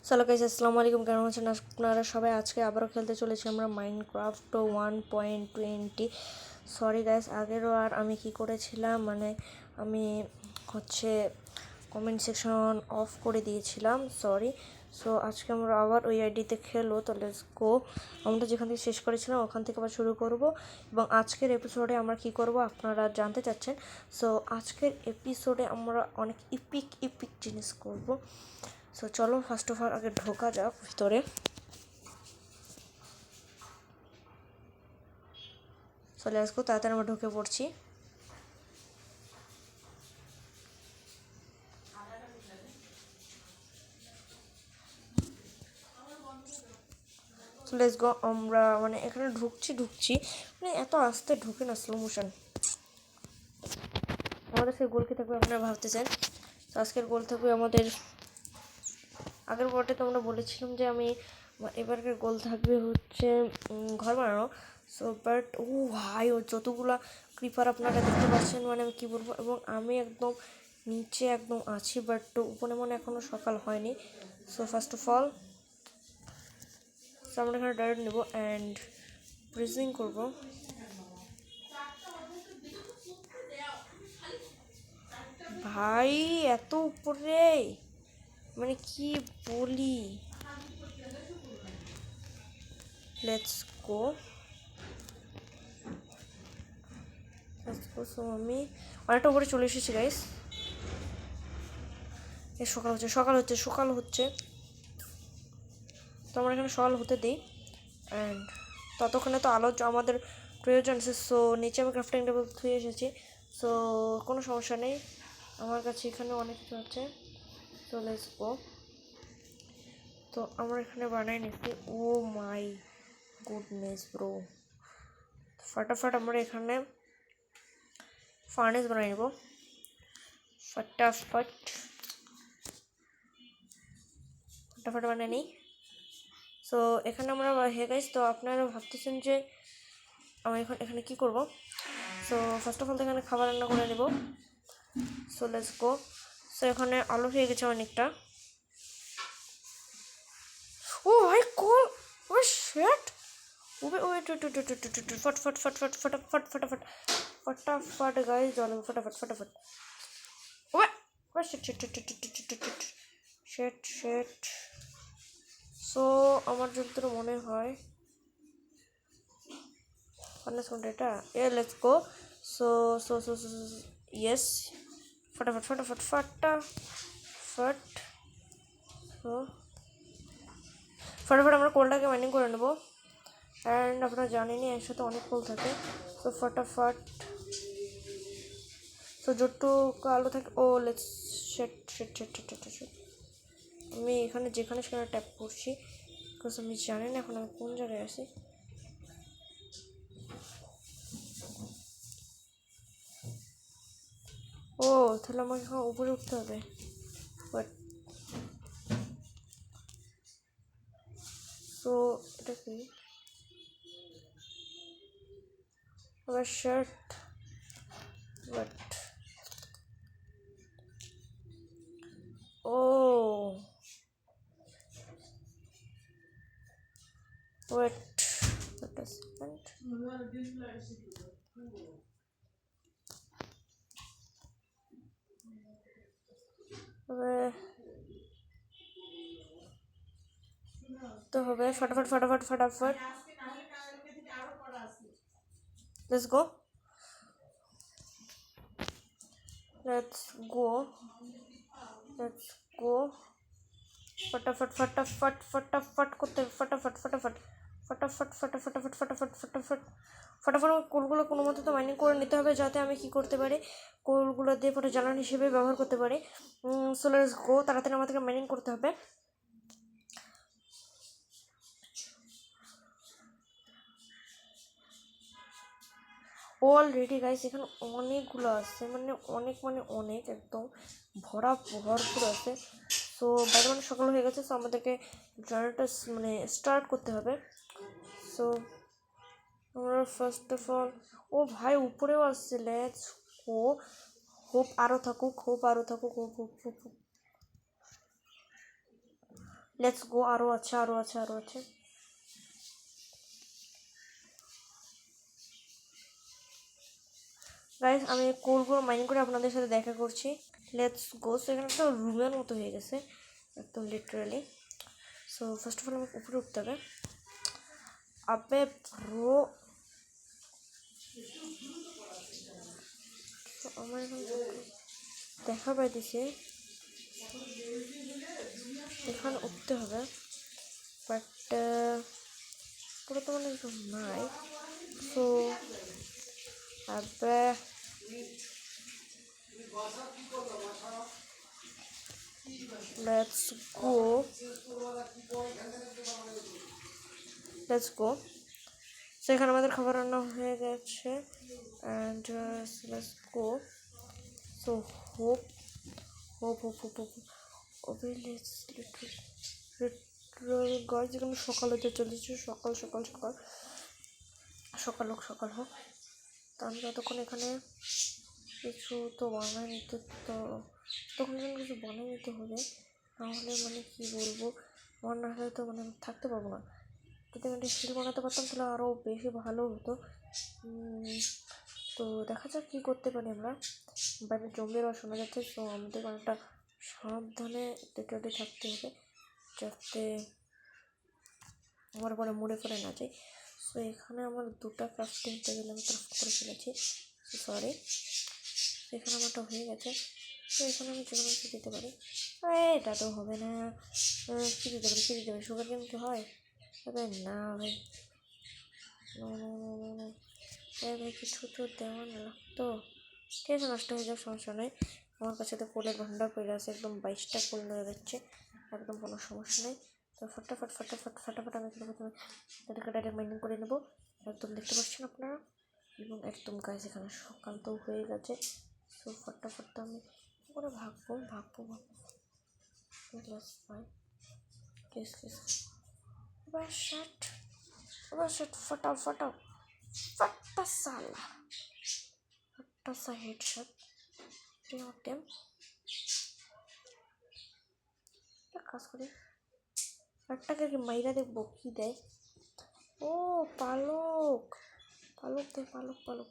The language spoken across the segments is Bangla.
হ্যালো গাইস, আসসালামু আলাইকুম। কেমন আছেন আপনারা সবাই? আজকে আবারও খেলতে চলেছি আমরা মাইনক্রাফট 1.20। সরি গাইস, আগেরও আর আমি কি করেছিলাম, আমি হচ্ছে কমেন্ট সেকশন অফ করে দিয়েছিলাম, সরি। সো আজকে আমরা আবার ওই আইডিতে খেলো, তো লেটস গো। আমরা যেখান থেকে শেষ করেছিলাম ওখান থেকে আবার শুরু করব। এবং আজকের এপিসোডে আমরা কি করব আপনারা জানতে চাচ্ছেন। সো আজকের এপিসোডে আমরা অনেক ইপিক জিনিস করব। সো চলো ফার্স্ট অফ অল আগে ঢোকা যাক ভিতরে। চলে আসবো, তাড়াতাড়ি আমরা ঢুকে পড়ছি। So let's go. আমরা এখানে ঢুকছি এত আস্তে ঢুকে না, স্লো মোশন। আমাদের সেই গোল কি থাকবে আপনারা ভাবতেছেন? তো আজকের গোল থাকবে আমাদের, আগের পর্বে তো আমরা বলেছিলাম যে আমি এবারকার গোল থাকবে হচ্ছে ঘর বানানো। সো বাট ভাই, ও যতগুলা ক্রিপার আপনারা দেখতে পাচ্ছেন, আমি কী বলবো। এবং আমি একদম নিচে একদম আছি, বাট উপরে এখনও সকাল হয়নি। সো ফার্স্ট অফ অল আমরা এখানে ডাইরেক্ট নেবো অ্যান্ড প্রিজিং করবো। ভাই এত উপরে, কি বলি। Let's go. সো আমি অনেকটা উপরে চলে এসেছি গাইস। সকাল হচ্ছে। তো আমরা এখানে সকাল হতে দিই অ্যান্ড ততক্ষণে তো আলো আমাদের প্রয়োজন। সো নিচে আমি ক্রাফটিং টেবিল থুয়ে এসেছি। সো কোনো সমস্যা নেই, আমার কাছে এখানে অনেক কিছু আছে। So let's go. তো আমরা এখানে বানাই নিচ্ছি। ও মাই গুডনেস ব্রো, ফটাফট আমরা এখানে ফার্নেস বানাই নেব ফটাফট বানিয়ে নিই। সো এখানে আমরা গাইস, তো আপনারা ভাবতেছেন যে আমি এখানে কী করব। সো ফার্স্ট অফ অল এখানে খাবার রান্না করে নেব। So let's go. সো এখানে আলু হয়ে গেছে অনেকটা। ও ভাই কল, ও শেট, ফটাফট গাইস, জলে ফটাফট। ও শেট। সো আমার যতটা মনে হয় এটা লেটস গো। সো ইয়েস, ফটাফট। সো ফটাফট আমরা কোলটাকে মাইনিং করে নেবো। অ্যান্ড আপনারা জানেনই একসাথে অনেক কোল থাকে। সো ফটাফট। সো যতটুকু আলো থাকে, ও লেটস শেট। আমি এখানে যেখানে সেখানে ট্যাপ করছি, বিকজ আমি জানি না এখন আমি কোন জায়গায় আছি। ও তাহলে আমাকে এখন উপরে উঠতে হবে। বাট সো এটা কি আবার শার্ট, বাট ও ওয়েট তো হবে ফটাফট। Let's go. ফটাফট করতে হবে। ফটাফট কোলগুলো কোনো মতো তো মাইনিং করে নিতে হবে, যাতে আমি কি করতে পারি, কোলগুলো দিয়ে পরে জ্বালানি হিসেবে ব্যবহার করতে পারি। সো লেটস গো, তাড়াতাড়ি আমাদেরকে মাইনিং করতে হবে। অলরেডি গাইস এখানে অনেকগুলো আছে, অনেক একদম ভরপুর আছে। সো বাইরে সকাল হয়ে গেছে। সো আমাদেরকে জার্নিটা স্টার্ট করতে হবে। সো আমরা ফার্স্ট অফ অল, ও ভাই উপরেও আসছে। Let's go. হোপ আরও থাকুক। Let's go. আরও আছে, আরও আছে, আরও আছে। গাইস আমি কোলগুলো মাইনিং করে আপনাদের সাথে দেখা করছি। Let's go. সো এখানে একটা রুমের মতো হয়ে গেছে একদম literally. So first of all আমাকে উপরে উঠতে হবে। আবে ব্রো, আমার এখন দেখা পাইতেছি এখানে উঠতে হবে, বাট পুরো তো মানে কিছু নাই। সো আবে let's go, let's go. So এখানে আমাদের খাবার রান্না হয়ে গেছে and let's go. So hope hope hope hope hope okay let's literal guys এখানে সকাল হতে চলেছে। সকাল সকাল সকাল সকাল হোক, সকাল হোক। তো আমি যতক্ষণ এখানে কিছু তো বানাই নিতে, তো তখন এখানে কিছু বানিয়ে নিতে হবে, নাহলে মানে কী বলবো, আমার না হলে তো মানে আমি থাকতে পারবো না। যদি আমি একটা শিল বানাতে পারতাম তাহলে আরও বেশি ভালো হতো। তো দেখা যাক কী করতে পারি আমরা। বাইরে জম্বির আওয়াজ শোনা যাচ্ছে, তো আমাদের অনেকটা সাবধানে লিটারালি থাকতে হবে যাতে আমার পরে মরে পড়ে না যায়। সো এখানে আমার দুটা ক্রাফটিং টেবিল আমি ক্রাফট করে ফেলেছি, সরি। এখানে আমারটা হয়ে গেছে। তো এখানে আমি যে কোনো কিছু দিতে পারি। এটা তো হবে না, কী দিতে পারি, কী দিতে পারি? সুগার কেন কি হয়? তবে না ভাই, ভাই কিছু তো দেওয়া না লাগতো। ঠিক আছে, নষ্ট হয়ে যাক, সমস্যা নেই। আমার কাছে তো কোলের ভান্ডার পড়ে আছে, একদম 22টা কোল নিয়ে যাচ্ছে, একদম কোনো সমস্যা নেই। তো ফটাফট ফটাফট ফটাফট আমি প্রথমে তাদেরকে ডাইরেক্ট মাইনিং করে নেবো, একদম দেখতে পাচ্ছেন আপনারা। এবং একদম গাছ এখানে সকাল তো হয়ে গেছে। সো ফটাফট আমি করে ভাগবো ভাগবো ভাগবো ভাই, কেস কেস এবার শার্ট, এবার শার্ট ফটাও ফটাও ফটা সালা, ফটা সা হেড শার্ট টেম। কাজ করি একটাকে কি মাইরা দেখবো কী দেয়। ও পালক, পালক দে, পালক পালক।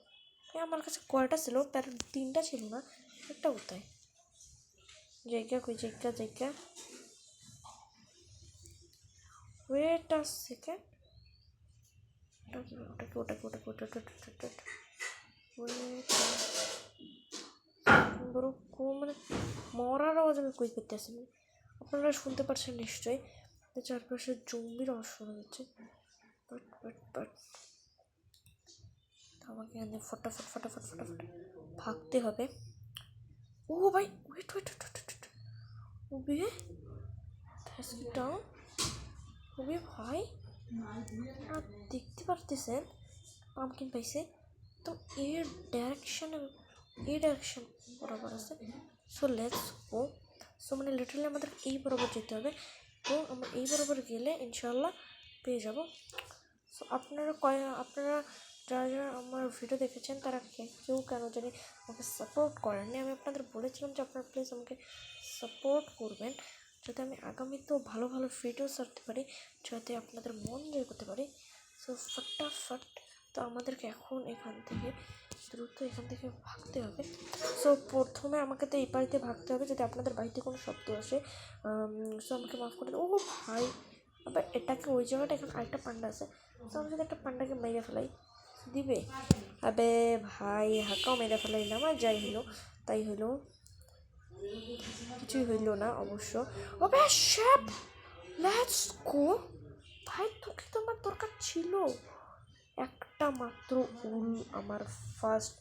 আমার কাছে কয়টা ছিল, তার 3টা ছিল না, একটা কোথায়? জায়গা কই, জায়গা জায়গা, ওয়েট আ সেকেন্ড। ওটাকে ওটাকে ওটাকে ওটাকে ওটাকে ওয়েট বড় মানে মরার আওয়াজ আমি কই করতে আসি, আপনারা শুনতে পারছেন নিশ্চয়ই, চারপাশে জম্বির আওয়াজ শোনা যাচ্ছে। বাট বাট বাট আমাকে এখানে ফটাফট ফটাফট ফটাফট ভাগতে হবে। ও ভাই ওয়েট ওয়েট ওয়েট ওবে ডাউন ওবে ভাই, আপনারা দেখতে পারতেছেন পাম্পকিন পাইছে, তো এর ডাইরেকশন বরাবর আছে। So let's go. সো মানে লিটারালি আমাদের এই বরাবর যেতে হবে। তো আমরা এই বরাবর গেলে ইনশাল্লাহ পেয়ে যাব। সো আপনারা যারা যারা আমার ভিডিও দেখেছেন তারা কেউ কেন জানি আমাকে সাপোর্ট করেননি। আমি আপনাদের বলেছিলাম যে আপনারা প্লিজ আমাকে সাপোর্ট করবেন যাতে আমি আগামীতেও ভালো ভালো ভিডিও ছাড়তে পারি, যাতে আপনাদের মন জয় করতে পারি। সো ফটাফট তো আমাদেরকে এখন দ্রুত এখান থেকে ভাগতে হবে। সো প্রথমে আমাকে তো এই বাড়িতে ভাগতে হবে, যদি আপনাদের বাড়িতে কোনো শব্দ আসে সো আমাকে মাফ করে দেবো। ও ভাই আবার এটাকে ওই জায়গাটা এখানে আরেকটা পান্ডা আছে, তো আমি যদি একটা পান্ডাকে মেরে ফেলাই দিবে? আবে ভাই হাঁকাও মেরে ফেলাইলাম, আর যাই হইলো তাই হইলো, কিছুই হইল না অবশ্য। ওবে শ্যাট, লেটস গো। ভাই তোকে তো আমার দরকার ছিল একটা মাত্র উল, আমার ফার্স্ট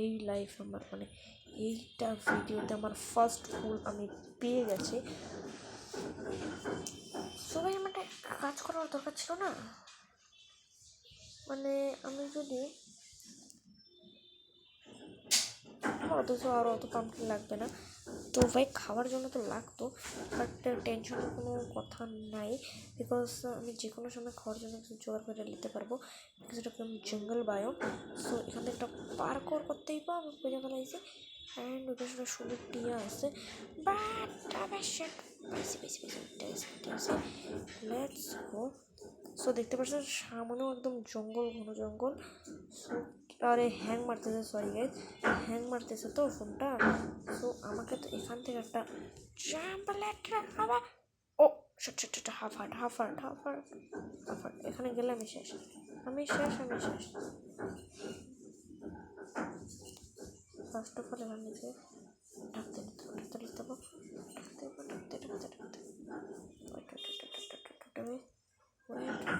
এই লাইফ, আমার মানে এইটা ভিডিওতে আমার ফার্স্ট উল আমি পেয়ে গেছি। সবাই আমাকে কাজ করার দরকার ছিল না, মানে আমি যদি অথচ আরও অত পাম্পকিন লাগবে না, তো ভাই খাওয়ার জন্য তো লাগতো, বাট টেনশনের কোনো কথা নাই, বিকজ আমি যে কোনো সময় খাওয়ার জন্য কিছু জোগাড় করে নিতে পারবো, বিকজ এটা একদম জঙ্গল বায়ো। সো এখান থেকে একটা পার্কর করতেই পারবো, আমি খুঁজে ফেলাইছি। অ্যান্ড ওদের সাথে সুন্দর টিয়া আছে, বাট আবার সেট লেটস গো। সো দেখতে পাচ্ছেন সামনেও একদম জঙ্গল, ঘন জঙ্গল। সো আরে হ্যাং মারতেছে, সরি গাইস, হ্যাং মারতেছে তো ফোনটা। সো আমাকে তো এখান থেকে একটা জাম্প লেটার আবার, ও হাফ হার্ট। এখানে গেলে আমি শেষ। ফার্স্ট অফ অল এখান থেকে ঢাকতে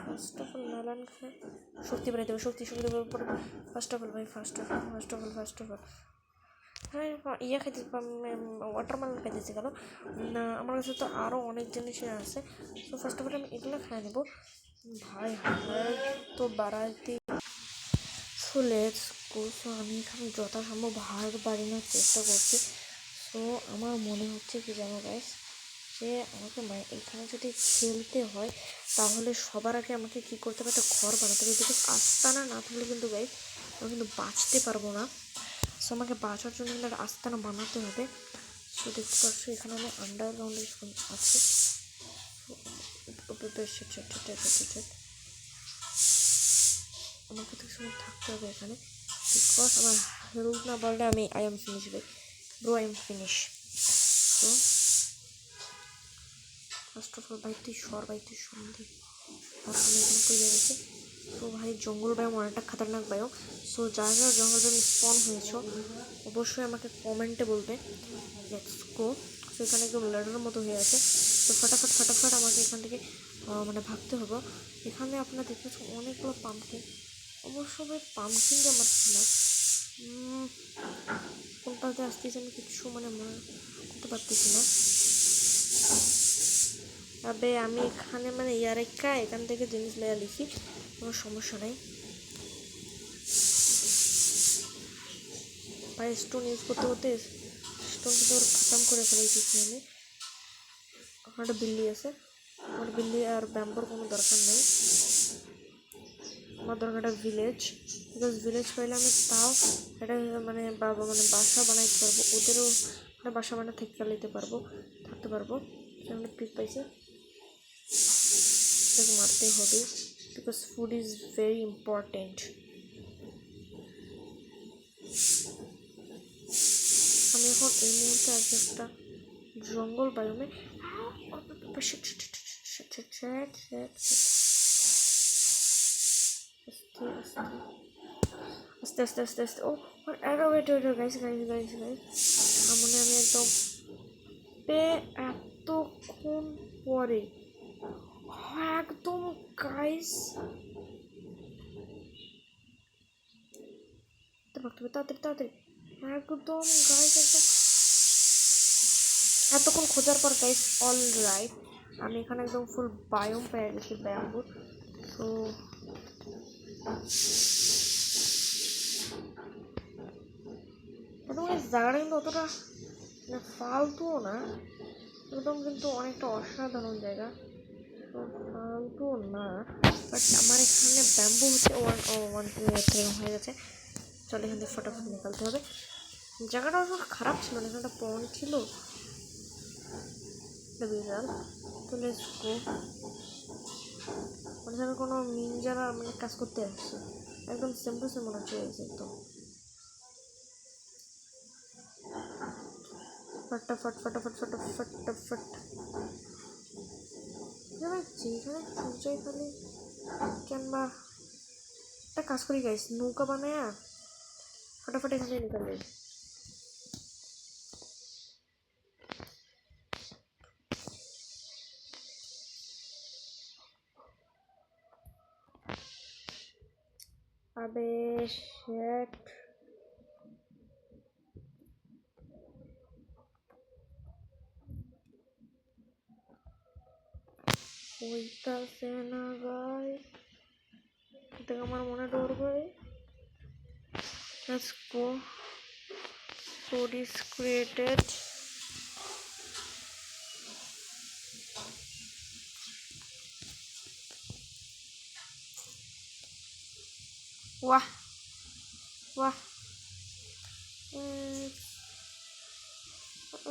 ফার্স্ট অফ অল নালান খায় শক্তি বাড়াইতে হবে, শক্তি পরে ফার্স্ট অফ অল হ্যাঁ ইয়ে খাইতে ওয়াটারমেলন খাইতেছি কেন না, আমার কাছে তো আরও অনেক জিনিসই আছে। তো ফার্স্ট অফ অল আমি এগুলো খাই নেবো ভাই, তো বাড়াইতে। So let's go. সো আমি এখানে যথাসম্ভব হার্ট বাড়ানোর চেষ্টা করছি। সো আমার মনে হচ্ছে কি জানো গাইস, যে আমাকে এখানে যদি খেলতে হয় তাহলে সবার আগে আমাকে কী করতে হবে, একটা ঘর বানাতে হবে। বিকজ আস্তানা না থাকলে কিন্তু গাইস আমি কিন্তু বাঁচতে পারবো না। সো আমাকে বাঁচার জন্য কিন্তু একটা আস্তানা বানাতে হবে। সো দেখতে পাচ্ছ এখানে আমার আন্ডারগ্রাউন্ডে আছে। আমাকে তো সময় থাকতে হবে এখানে, বিকজ আমার হেলথ না বললে আমি আই এম ফিনিশ তো ফার্স্ট অফ অল তুই সন্ধি আর আমি এখানে তৈরি গেছি। তো ভাই জঙ্গল বায়ুম অনেকটা খাতারনাক বায়ুম। সো যারা জঙ্গল বায়ুম স্পন হয়েছ অবশ্যই আমাকে কমেন্টে বলবে। Let's go. সো এখানে একদম ল্যাডারের মতো হয়ে আছে। তো ফটাফট আমাকে এখান থেকে মানে ভাগতে হবে। এখানে আপনারা দেখতেছেন অনেকগুলো পাম্পকিন, অবশ্যই পাম্পকিনটা আমার ছিল কোনটাতে আসতেছে আমি কিছু মনে করতে পারতেছি না। তবে আমি এখানে মানে এখান থেকে জিনিস লেয়া লিখি, কোনো সমস্যা নেই। ভাই স্টোন ইউজ করতে স্টোন কিন্তু খতম করে ফেলেছি আমি। ওখানে একটা বিল্লি আছে, আমার বিল্লি আর ব্যাম্বোর কোনো দরকার নেই। আমার দরকার একটা ভিলেজ, বিকজ ভিলেজ পাইলে আমি তাও এটা মানে বাসা বানাইতে পারবো, ওদেরও বাসা বানা থাকতে পারবো। আমরা পিক পাইছি, এটাকে মারতে হবে because food is very important. আমি এখন এই মুহূর্তে আছি একটা জঙ্গল বায়ুমে। আস্তে ও ওয়েট গাইস সামনে আমি একদম এতক্ষণ পরে একদম গাইস তাড়াতাড়ি একদম গাইস একদম এতক্ষণ খোঁজার পর গাইস অল রাইট আমি এখানে একদম ফুল বায়োম পেয়ে গেছি ব্যাম্বুর। তো একদম জায়গাটা কিন্তু অতটা মানে ফালতুও না, একদম কিন্তু অনেকটা অসাধারণ জায়গা। তো ফালতুও না, বাট আমার এখানে ব্যাম্বু হচ্ছে ওয়ান হয়ে গেছে। চল এখান থেকে ফটাফট নিকালতে হবে। জায়গাটা অত খারাপ ছিল না, এখানে একটা পয়েন্ট ছিল বিড়াল। তো লেটস গো। মানে আমি কোনো নিনজারা মানে কাজ করতে আসছি, একদম সেম টু সেম মনে হচ্ছে একদম ফটাফট যেখানে সূর্যই খালি কিংবা একটা কাজ করি গাইস, নৌকা বানায় ফটাফট এখানে নিকাল যাই। আবে শেট হইতাছে না গাইস, এটা আমার মনে ডরবে। Let's go. Food is created. Wah.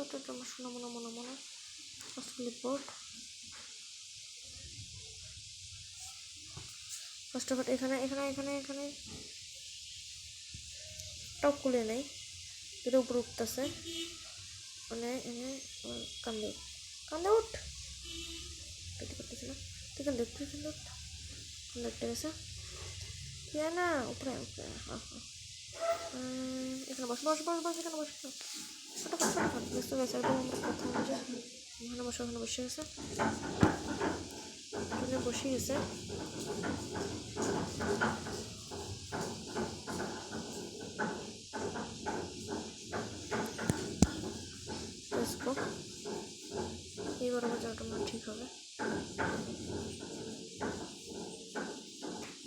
Itu cuma mona. Clipboard first of all এখানে এখানে এখানে এখানে টাও খুলে নেই, যেটা উপরে উঠতেছে মানে এনে কান্দে কান্দে উঠ পেতে করতেছে না, তুই কান্দে উঠ, তুই কান্দে উঠ, কান্দে উঠতে গেছে না উপরে উপরে। হ্যাঁ হ্যাঁ এখানে বস বস বস বস, এখানে বস, ফটাফট ফটাফট বুঝতে গেছে একদম আমরা কথা বলছি। এখানে বসে, ওখানে বসে গেছে, এখানে বসে গেছে। এইবার আমার জায়গাটা মনে ঠিক হবে।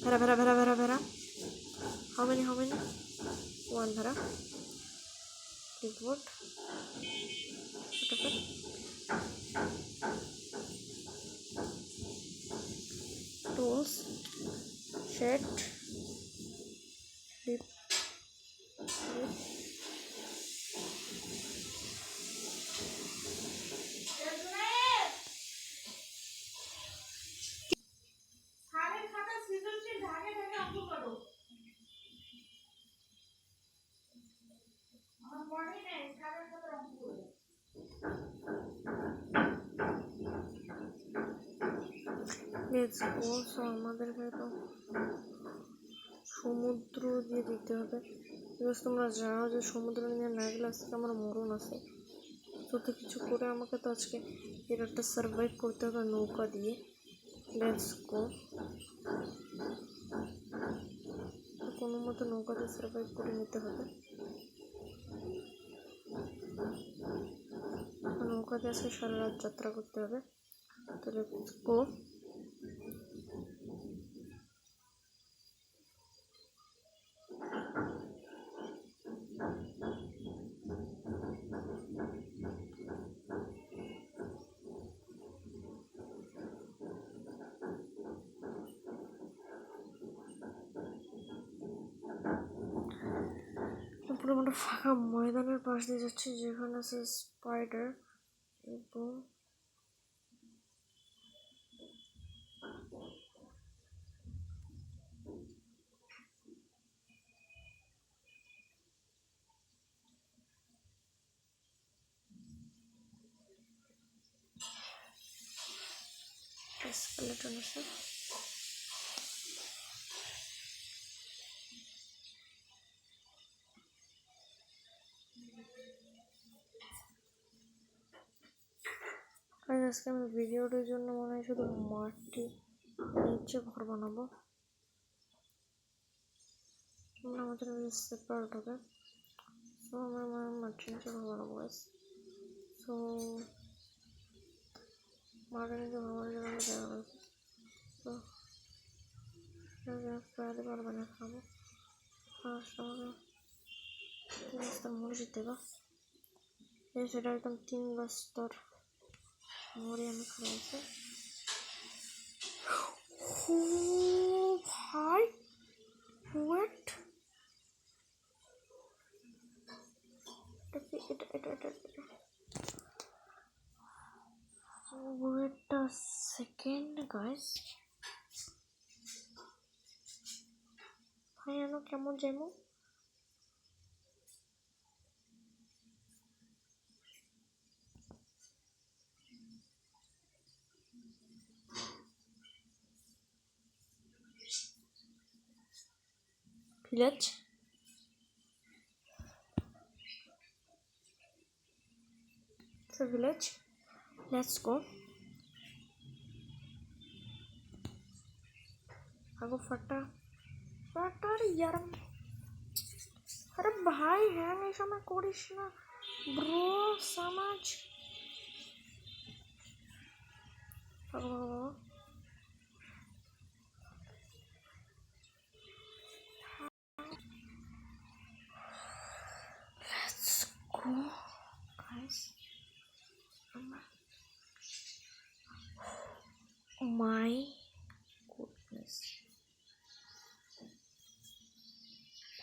ভেড়া ভেড়া ভেড়া ভেড়া ভেড়া, হাউ মেনি 1 ভেড়া। ক্লিপবোর্ড ফটাফট, tools shed clip let's go. So আমাদেরকে তো সমুদ্র দিয়ে দিতে হবে, বিকজ তোমরা জানো যে সমুদ্র নিয়ে না গেলে আজকে আমার মরণ আছে। যত কিছু করে আমাকে তো আজকে এরাটা সার্ভাইভ করতে হবে নৌকা দিয়ে। লেটস গো, কোনো মতো নৌকা দিয়ে সার্ভাইভ করে নিতে হবে। নৌকা দিয়ে আজকে সারা রাত যাত্রা করতে হবে। তো লেটস গো। পুরো আমরা ফাঁকা ময়দানের পাশ দিয়ে যাচ্ছি, যেখানে আছে স্পাইডার এবং স্কেলেটন আছে। আজকে আমি ভিডিওটার জন্য মনে হয় শুধু মাটি নিচে ঘর বানাবো, আমাদের সেপারেট হবে। সো আমরা মাটি নিচে ঘর বানাবো গাইস। সো মাটি নিচে ঘর বানানোর জন্য আমরা জায়গা লাগবে। তো ফ্রাইডে বার বানিয়ে খাবো। ফার্স্ট আমাকে মরিচ দেবো, সেটা একদম 3 বস্তর মরি আমি খাওয়াইছি। ও ভাই ওয়েট, এটা এটা এটা এটা ওয়েট আ সেকেন্ড গাইস। ভাই আনো কেমন যাইমু? Village so village, let's go. আগো ফাটা ফাটার ইয়ার, আরে ভাই হ্যাং এই সময় করিস না ব্রো, সমাজ let's go guys. My goodness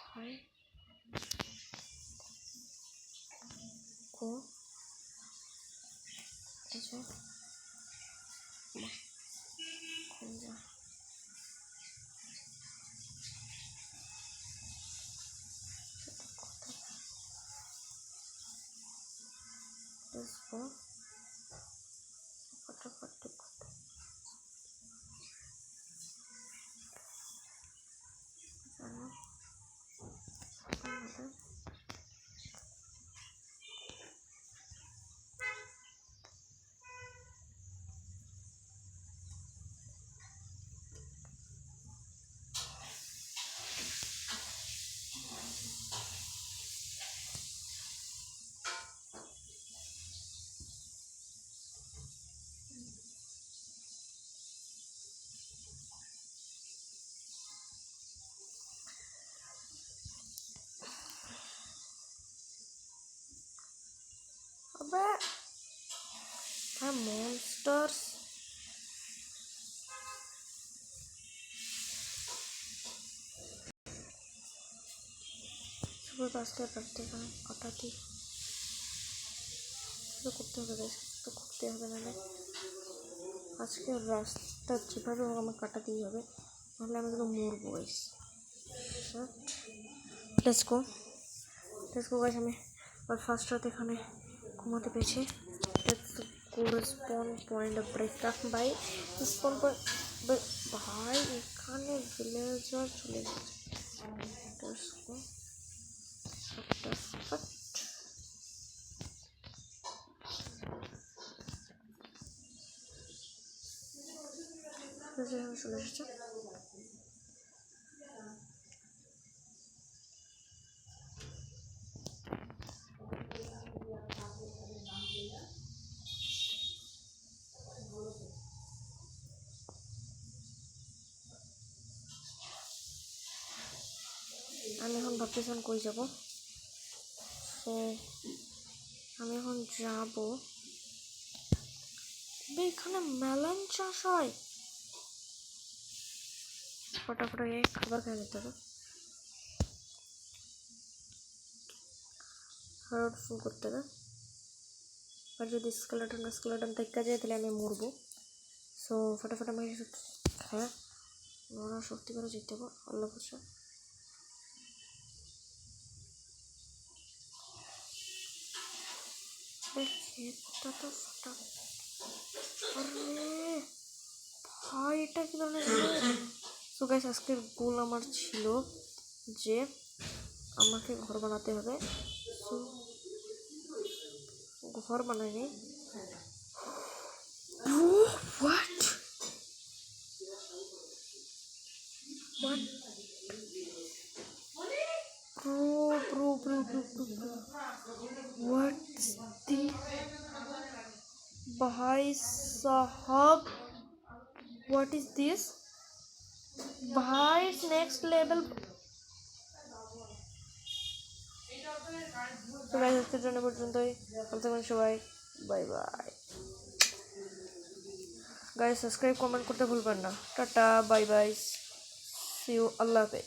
ভাই go इसको फटाफट अबे भाई मॉन्स्टर्स सुबह आस्ते करते কাটাতে তো করতে হবে গাইস, তো করতে হবে না আজকে রাস্তা যেভাবে হোক আমার কাটাতেই হবে, নাহলে আমি তো মরবো গাইস। Let's go guys. আমি আর ফার্স্ট রাত এখানে ঘুমাতে পেয়েছি। Let's go spawn point break up by spawn point. ভাই এখানে ভিলেজার চলে গেছে। লেটস গো ফটাফট। চলে এসেছে। আমি এখন ভাবতেছিলাম কই যাব, তো আমি এখন যাব এখানে মেলন চাষ হয়। ফটাফট খাবার খেয়ে নিতে হবে, হার্ট ফুল করতে হবে। আর যদি স্কেলেটন থেকে যায় তাহলে আমি মরবো। সো ফটাফট আমাকে খায় ওরা শক্তি করে যেতে হবে। আল্লাহ ভরসা। খেতটা তো ফটা। আরে ভাই এটা কি ধরনের? সো গাইস আজকের গোল আমার ছিল যে আমাকে ঘর বানাতে হবে। সো ঘর বানাইনি। What? Bro. What's the Bhai Sahab? What is this? Bhai's next level. তো গাইস আজকের জন্য পর্যন্তই। ভালো থাকবেন সবাই, bye bye guys. Subscribe comment করতে ভুলবেন না। Tata bye bye, see you, আল্লাহ হাফেজ।